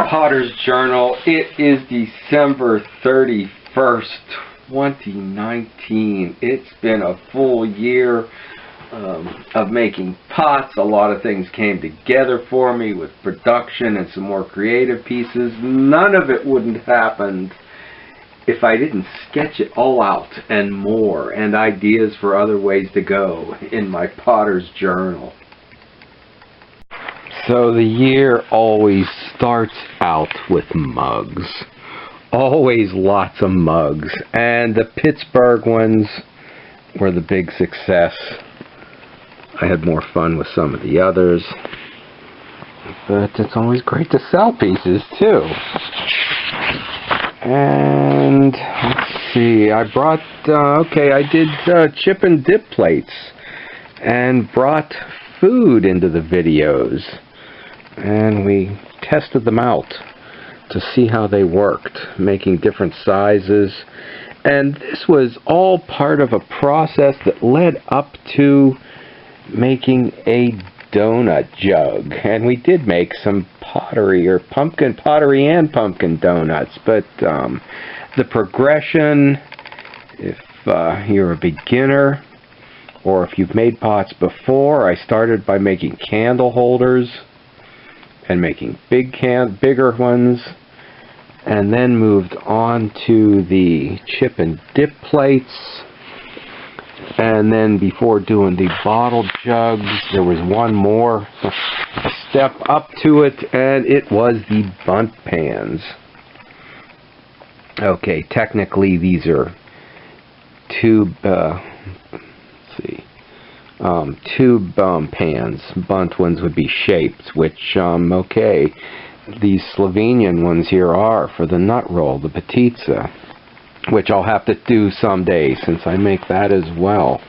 Potter's Journal. It is December 31st, 2019. It's been a full year of making pots. A lot of things came together for me with production and some more creative pieces. None of it wouldn't have happened if I didn't sketch it all out and more, and ideas for other ways to go in my Potter's Journal. So the year always starts out with mugs. Always lots of mugs. And the Pittsburgh ones were the big success. I had more fun with some of the others. But it's always great to sell pieces too. And let's see, I brought, I did chip and dip plates and brought food into the videos. And we tested them out to see how they worked, making different sizes. And this was all part of a process that led up to making a donut jug. And we did make some pottery, or pumpkin pottery and pumpkin donuts. But the progression, if you're a beginner, or if you've made pots before, I started by making candle holders and making bigger ones, and then moved on to the chip and dip plates. And then before doing the bottle jugs, there was one more a step up to it, and it was the bunt pans. Okay, technically these are tube pans. Bunt ones would be shaped, which, okay, these Slovenian ones here are for the nut roll, the petitsa, which I'll have to do someday since I make that as well.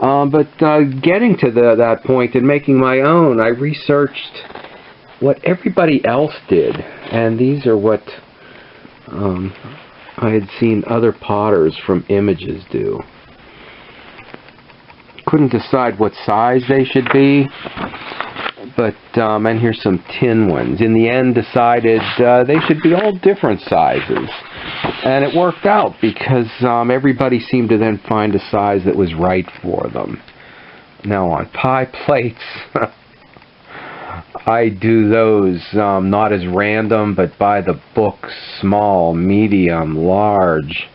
But getting to that point and making my own, I researched what everybody else did, and these are what I had seen other potters from images do. Couldn't decide what size they should be, but and here's some tin ones. In the end, decided they should be all different sizes, and it worked out because everybody seemed to then find a size that was right for them. Now on pie plates, I do those not as random, but by the book: small, medium, large,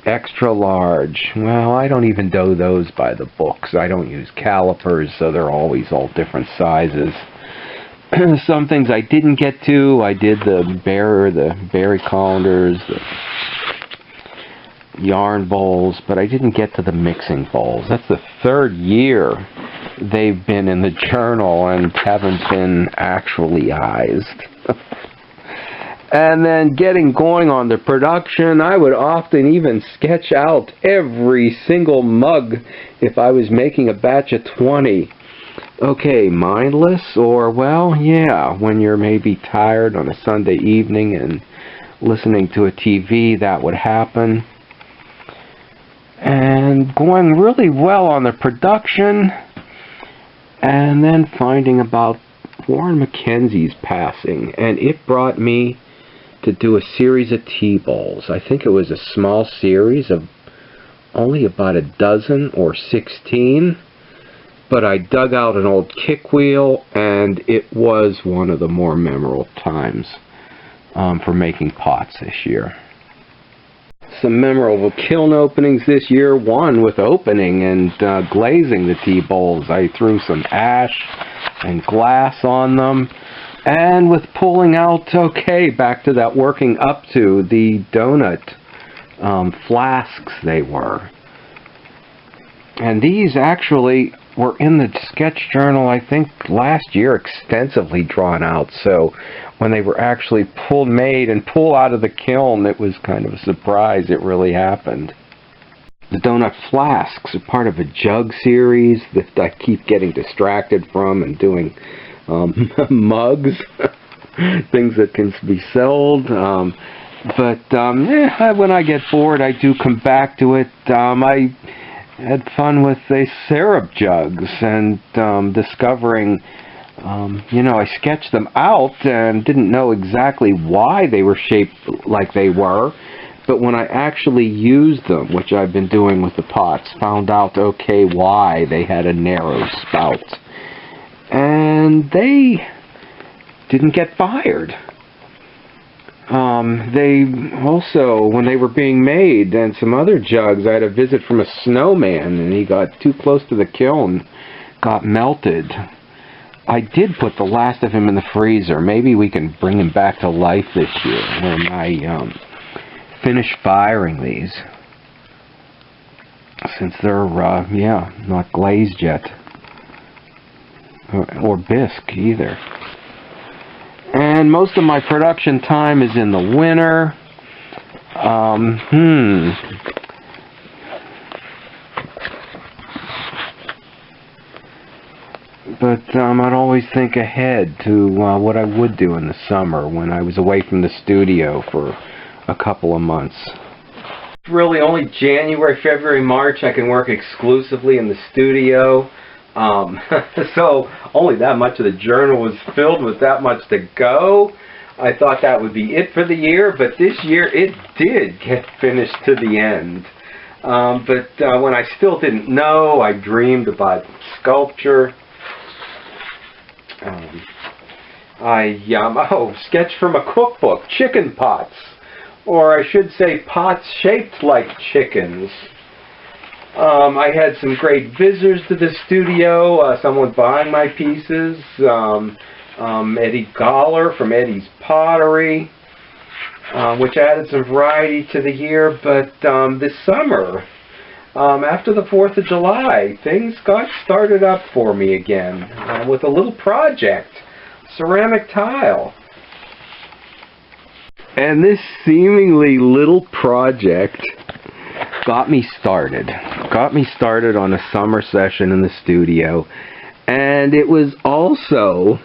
extra large. Well, I don't even do those by the books. I don't use calipers, so they're always all different sizes. Some things I didn't get to. I did the berry colanders, the yarn bowls, but I didn't get to the mixing bowls. That's the third year they've been in the journal and haven't been actualized. And then getting going on the production, I would often even sketch out every single mug if I was making a batch of 20. Okay, mindless, or, well, yeah, when you're maybe tired on a Sunday evening and listening to a TV, that would happen. And going really well on the production, and then finding about Warren Mackenzie's passing, and it brought me to do a series of tea bowls. I think it was a small series of only about a dozen or 16, but I dug out an old kick wheel, and it was one of the more memorable times for making pots this year. Some memorable kiln openings this year. One with opening and glazing the tea bowls. I threw some ash and glass on them. And with pulling out, okay, back to that working up to the donut flasks they were. And these actually were in the sketch journal, I think, last year, extensively drawn out. So when they were actually made and pulled out of the kiln, it was kind of a surprise it really happened. The donut flasks are part of a jug series that I keep getting distracted from and doing mugs, things that can be sold. When I get bored, I do come back to it. I had fun with the syrup jugs and discovering You know, I sketched them out and didn't know exactly why they were shaped like they were, but when I actually used them, which I've been doing with the pots, found out, okay, why they had a narrow spout. And they didn't get fired. They also, when they were being made, and some other jugs, I had a visit from a snowman, and he got too close to the kiln, got melted. I did put the last of him in the freezer. Maybe we can bring him back to life this year when I finish firing these. Since they're, yeah, not glazed yet. Or bisque, either. And most of my production time is in the winter. But I'd always think ahead to what I would do in the summer when I was away from the studio for a couple of months. Really only January, February, March I can work exclusively in the studio. So only that much of the journal was filled with that much to go. I thought that would be it for the year, but this year it did get finished to the end. But when I still didn't know, I dreamed about sculpture. I sketched from a cookbook, chicken pots, or I should say pots shaped like chickens. I had some great visitors to the studio, someone buying my pieces, Eddie Goller from Eddie's Pottery, which added some variety to the year. But this summer, after the 4th of July, things got started up for me again with a little project, ceramic tile. And this seemingly little project got me started on a summer session in the studio, and it was also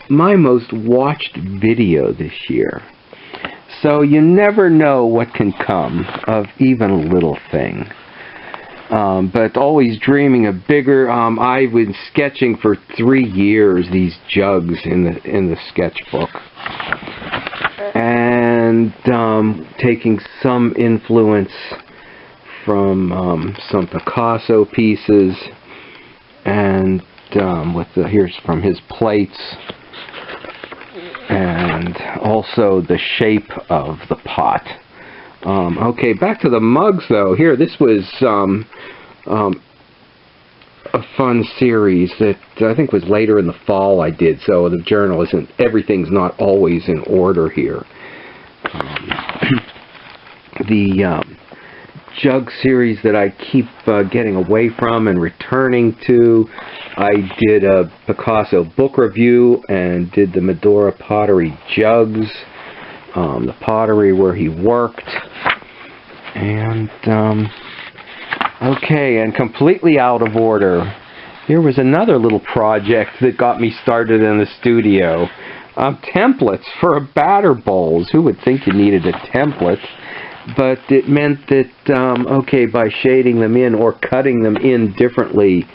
my most watched video this year. So you never know what can come of even a little thing. But always dreaming of bigger. I've been sketching for 3 years these jugs in the sketchbook, and taking some influence from some Picasso pieces, and here's from his plates, and also the shape of the pot. Okay, back to the mugs though. Here, this was a fun series that I think was later in the fall I did, so the journal isn't, everything's not always in order here. The jug series that I keep getting away from and returning to, I did a Picasso book review and did the Medora Pottery jugs, the pottery where he worked, and okay, and completely out of order, here was another little project that got me started in the studio. Templates for batter bowls. Who would think you needed a template? But it meant that, okay, by shading them in or cutting them in differently,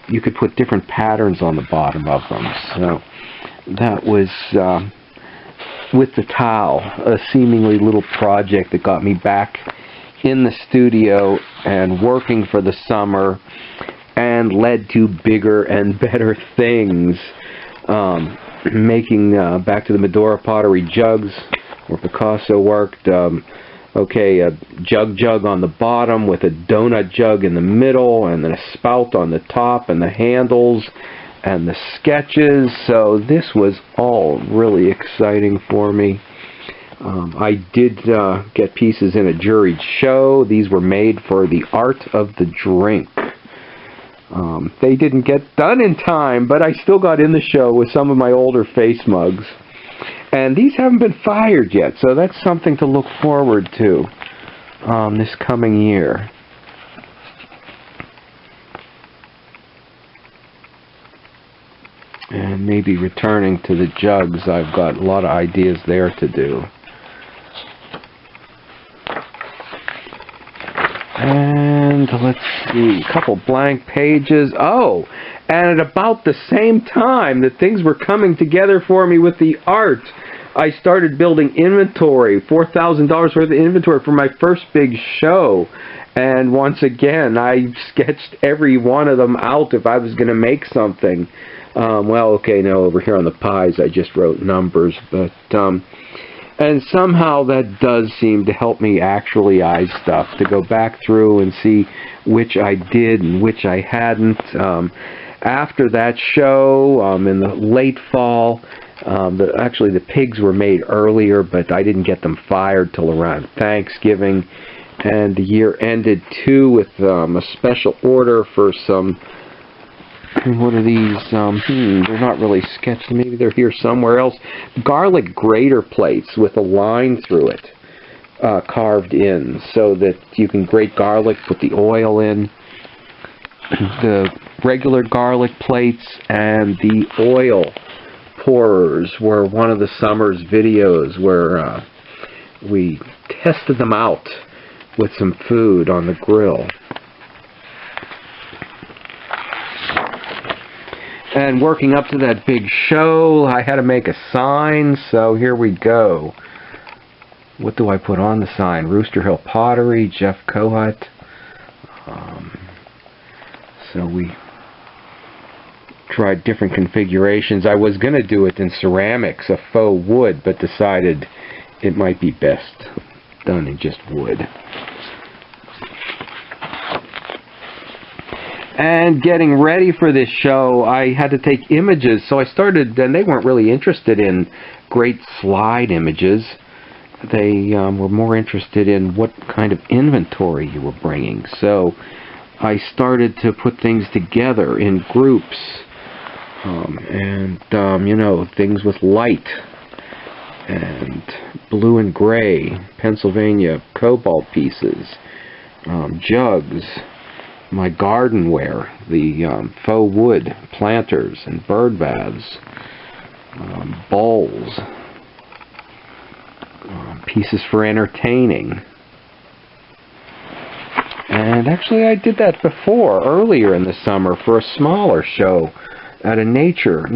you could put different patterns on the bottom of them. So that was, with the towel, a seemingly little project that got me back in the studio and working for the summer, and led to bigger and better things. Making, back to the Medora Pottery jugs, where Picasso worked. Okay, a jug on the bottom with a donut jug in the middle, and then a spout on the top, and the handles, and the sketches. So this was all really exciting for me. I did get pieces in a juried show. These were made for the Art of the Drink. They didn't get done in time, but I still got in the show with some of my older face mugs. And these haven't been fired yet, so that's something to look forward to this coming year. And maybe returning to the jugs, I've got a lot of ideas there to do. And And let's see, a couple blank pages. Oh, and at about the same time that things were coming together for me with the art, I started building inventory, $4,000 worth of inventory for my first big show. And once again, I sketched every one of them out if I was going to make something. Well, okay, no, over here on the pies, I just wrote numbers, but, and somehow that does seem to help me actually eyes stuff, to go back through and see which I did and which I hadn't. After that show, in the late fall, actually the pigs were made earlier, but I didn't get them fired till around Thanksgiving. And the year ended, too, with a special order for some, what are these? They're not really sketched. Maybe they're here somewhere else. Garlic grater plates with a line through it, carved in, so that you can grate garlic, put the oil in. The regular garlic plates and the oil pourers were one of the summer's videos where we tested them out with some food on the grill. And working up to that big show, I had to make a sign, so here we go. What do I put on the sign? Rooster Hill Pottery, Jeff Kohut. So we tried different configurations. I was going to do it in ceramics, a faux wood, but decided it might be best done in just wood. And getting ready for this show, I had to take images, so I started, and they weren't really interested in great slide images. They were more interested in what kind of inventory you were bringing. So I started to put things together in groups, you know, things with light, and blue and gray, Pennsylvania cobalt pieces, jugs, my gardenware, the faux wood planters and bird baths, bowls, pieces for entertaining. And actually I did that before, earlier in the summer, for a smaller show at a nature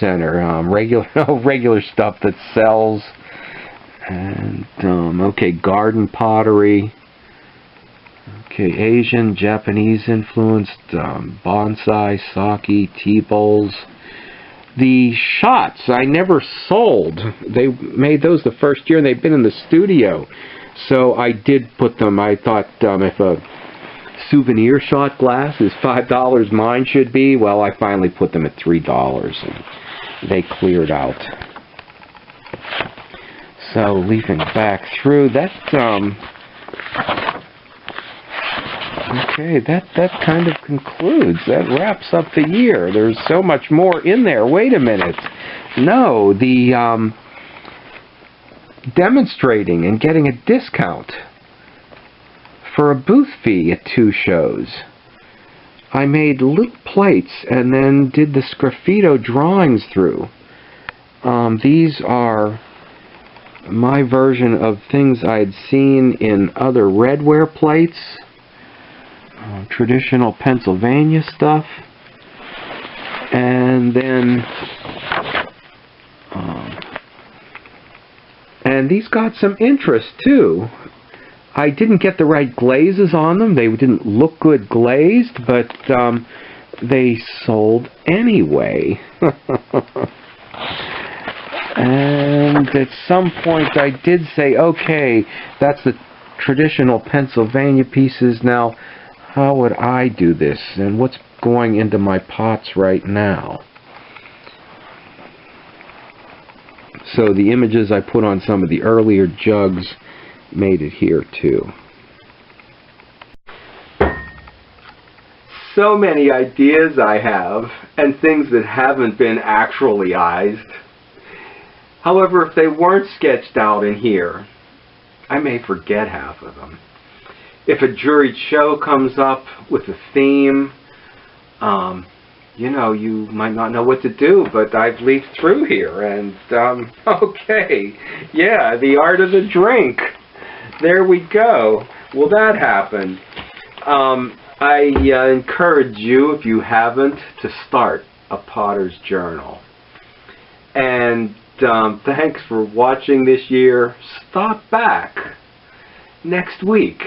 center, regular stuff that sells. And okay, garden pottery. Okay, Asian, Japanese influenced, bonsai, sake, tea bowls. The shots I never sold. They made those the first year, and they've been in the studio. So I did put them. I thought if a souvenir shot glass is $5, mine should be. Well, I finally put them at $3, and they cleared out. So leafing back through that. Okay, that kind of concludes. That wraps up the year. There's so much more in there. Wait a minute. No, the demonstrating and getting a discount for a booth fee at 2 shows. I made little plates and then did the sgraffito drawings through. These are my version of things I'd seen in other redware plates. Traditional Pennsylvania stuff, and then and these got some interest too. I didn't get the right glazes on them. They didn't look good glazed, but they sold anyway. And at some point I did say, okay, that's the traditional Pennsylvania pieces. Now how would I do this, and what's going into my pots right now? So the images I put on some of the earlier jugs made it here too. So many ideas I have, and things that haven't been actualized. However, if they weren't sketched out in here, I may forget half of them. If a juried show comes up with a theme, you know, you might not know what to do, but I've leafed through here, and, okay, yeah, the art of the drink. There we go. Well, that happened. I encourage you, if you haven't, to start a potter's journal. And thanks for watching this year. Stop back next week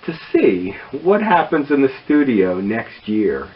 to see what happens in the studio next year.